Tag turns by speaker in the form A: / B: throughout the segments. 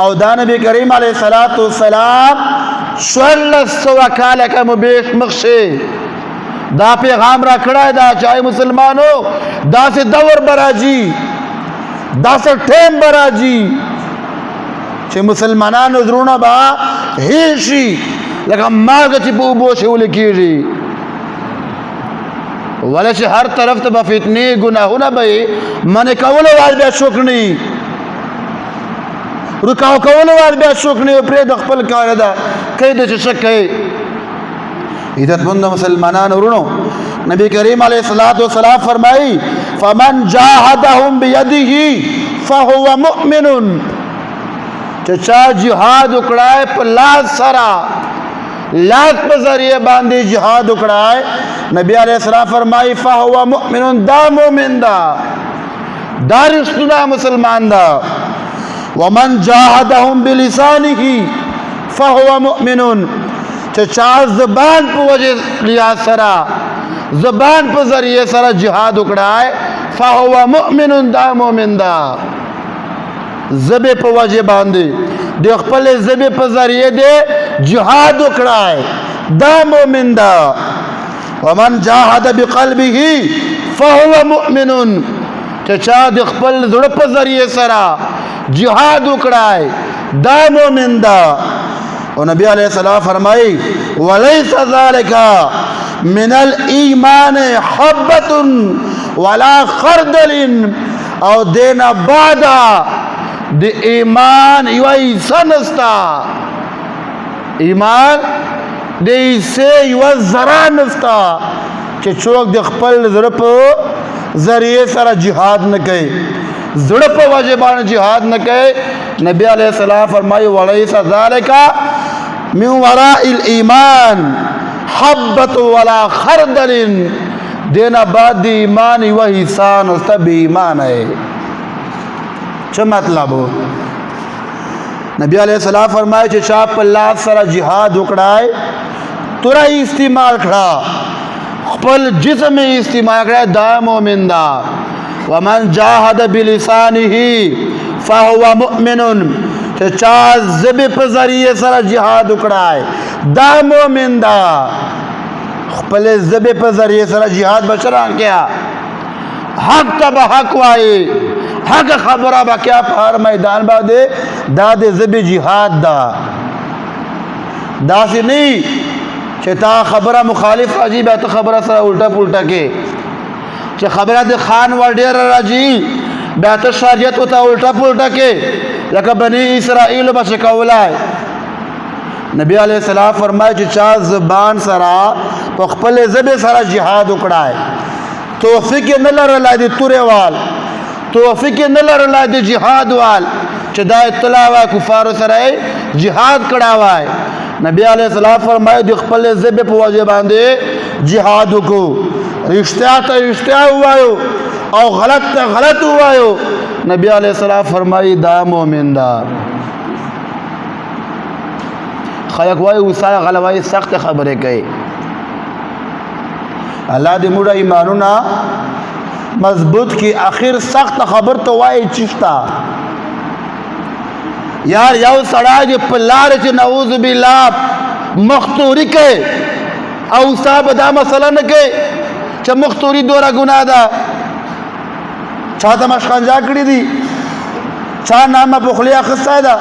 A: او دا نبی کریم علیہ الصلوۃ والسلام 1400 کال کا مبیش مخشے دا پیغام را کړه دا چای مسلمانو دا سے دور براجی دا سے ټیم براجی چې مسلمانانو زرونه با هیشي لکه ماغه چې په بو شول کیږي ولا چې هر طرف ته فتنې ګناهونه به من کول وال بیا شوکني رکاو کول وال بیا شوکني پر د خپل کار ده کید چې شکه عزتمند مسلمانانو ورونو نبی کریم علیہ الصلوۃ والسلام فرمائی فمن جاهدهم بيده فهو مؤمن چا جهاد وکړای په لاس سره لاس په ذریعہ باندې جهاد وکړای نبی علیہ السلام فرمائی فهو مؤمن دا مؤمن دا دارستنا مسلمان دا ومن جاهدهم بلسانه فهو مؤمن چا زبان په وجه لیا سره زبان په ذریعہ سره جهاد وکړای فهو مؤمن دا مؤمن دا زبه په وجه باندې د خپل زبه په ذریعہ دې جهاد وکړای دا مؤمن دا ومن جاهد بقلبه فهو مؤمن چا د خپل زړه په ذریعہ سره جهاد وکړای دا مؤمن دا اور نبی علیہ السلام فرمائی ولیس ذالک من الایمان حبۃ ولا خردل او دینا بعد د ایمان یو ایسانستا ایمان د ایسه یو زرانستا چې څوک د خپل زړه په ذریعہ سره jihad نه کوي زړه په واجبانه jihad نه کوي نبی علیہ السلام فرمایي ولیس ذالک من وراء الایمان حبۃ ولا خردل دینا بعد دی ایمان و احسان استا بی ایمان ہے چه مطلب نبی علیہ السلام فرمائے چه شاپ اللہ سر جہاد اکڑائے تورا استعمال کھڑا خپل جسم استعمال کھڑا دا مومن دا ومن جاہد بلسانه فهو مؤمن چا زبی پر ذریعے سر جہاد اکڑائے دا مومن دا خپل زبی پر ذریعے سر جہاد بچران کیا حق تب حق وائی حق خبرہ با کیا پہر میدان با دے دا دے زبی جہاد دا دا سی نہیں چھتا خبرہ مخالف راجی بیتا خبرہ سر الٹا پلٹا کے چھ خبرہ دے خان وردیر راجی بیتا شاریت ہوتا الٹا پلٹا کے لکہ بنی اسرائیل بچکولائے نبی علیہ السلام فرمائے چا زبان سرا پخپل زب سرا جہاد اکڑائے توفیق نلر اللہ دی تورے وال توفیق نلر اللہ دی جہاد وال چدا اطلاع وائے کفار سرائے جہاد کڑاوائے نبی علیہ السلام فرمائے دی خپل زب پہ وجہ باندے جہاد کو رشتہ تا رشتہ ہوایو او غلط تا غلط ہوایو نبی علیہ السلام فرمائی دا مومن دا خلق وائی وسائے غلوائی سخت خبریں کئی اللہ دی موڑا ایمانونا مضبوط کی آخر سخت خبر تو وائی چشتا یار یو سڑائی دی پلار چی نعوذ باللہ مختوری کے او صاحب دا مسئلہ نکے چا مختوری دورا گناہ دا چاہتا مشخانجا کری دی چاہ نامہ بخلیا خستہ دا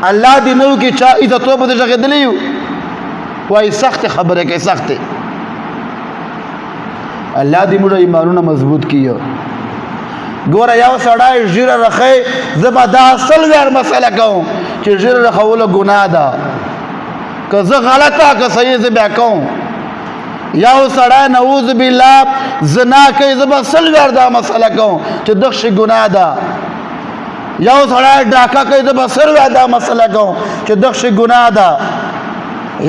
A: اللہ دی نو کی چاہ ایتا توبہ دے جگہ دلیو وائی سخت خبر ہے کہ سخت اللہ دی مڑا ایمانونا مضبوط کیو گورا یاو سڑائی جیر رکھے زبا دا سلویر مسئلہ کہوں چی جیر رکھولو گناہ دا کہ زہ غلطا کہ صحیح زبا کہوں یاو سڑائی نعوذ باللہ زنا کئی زبا سلویر دا مسئلہ کہوں چی دخش گناہ دا یاو سڑائی ڈاکا کئی زبا سلویر دا مسئلہ کہوں چی دخش گناہ دا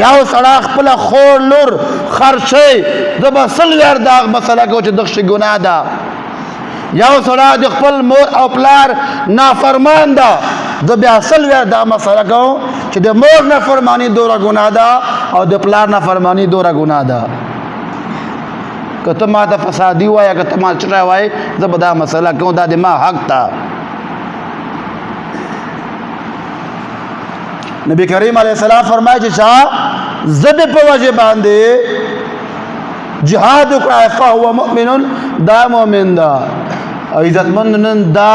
A: یاو سڑائی خپلا خور لور خرچے زبا سلویر دا مسئلہ کہوں چی دخش گناہ دا یاو سڑائی دی خپل مور او پلار نافرمان دا زبا سلویر دا مسئلہ کہوں چی دی مور نافرمانی دورا گناہ دا او دی پلار نافرمانی دورا گناہ دا کہ تم آتا فسادی ہوا یا کہ تم آتا چرا ہوا ہے زبا دا مسئلہ کہوں دا دی ما حق تا نبی کریم علیہ السلام فرمائے چې چا زد په وجه باندې جهاد وکړای فهو مؤمن دا مؤمن دا او عزتمند نن دا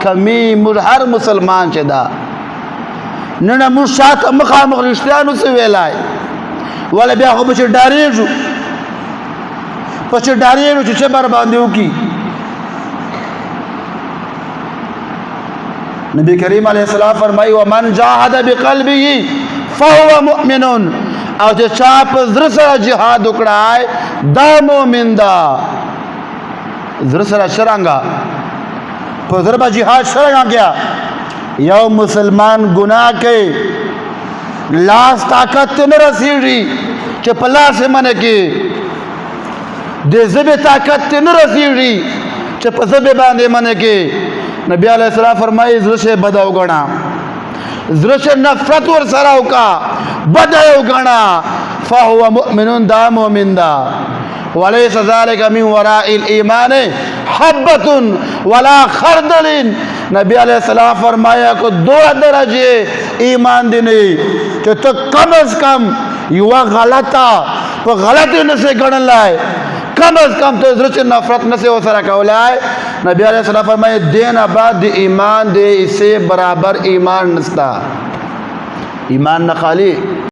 A: کمی هر مسلمان چې دا نن موږ شاته مخامخ رښتیانو څه ویلای ولا بیا خو به چې ډارېږو په چې ډارېږو چې بر باندې وکړي نبی کریم علیہ السلام فرمائی ومن جاهد بقلبه فهو مؤمن او چې چا په زړه سره جهاد وکړای دا مؤمن دا زړه سره شرنګا په زړه به جهاد شرنګا یو مسلمان گناہ کوي لاس طاقت نه رسیږي چې په لاس باندې کې د زبې طاقت نه رسیږي چې په زبې باندې باندې کې نبی علیہ السلام فرمائی زرش بدا وگنا زرش نفرت ور سرا وکا بدا وگنا فهو مؤمن دا مؤمن دا وليس ذلك من وراء الايمان حبة ولا خردل نبی علیہ السلام فرمایا کو دو درجے ایمان دی نہیں کہ تو کم از کم یو غلطا تو غلطی نسے گڑن لائے کم از کم تو زرچ نفرت نسے ہو سرا کولائے نبی علیہ السلام فرمائے دین آباد دی ایمان دے اسے برابر ایمان نستا ایمان نہ خالی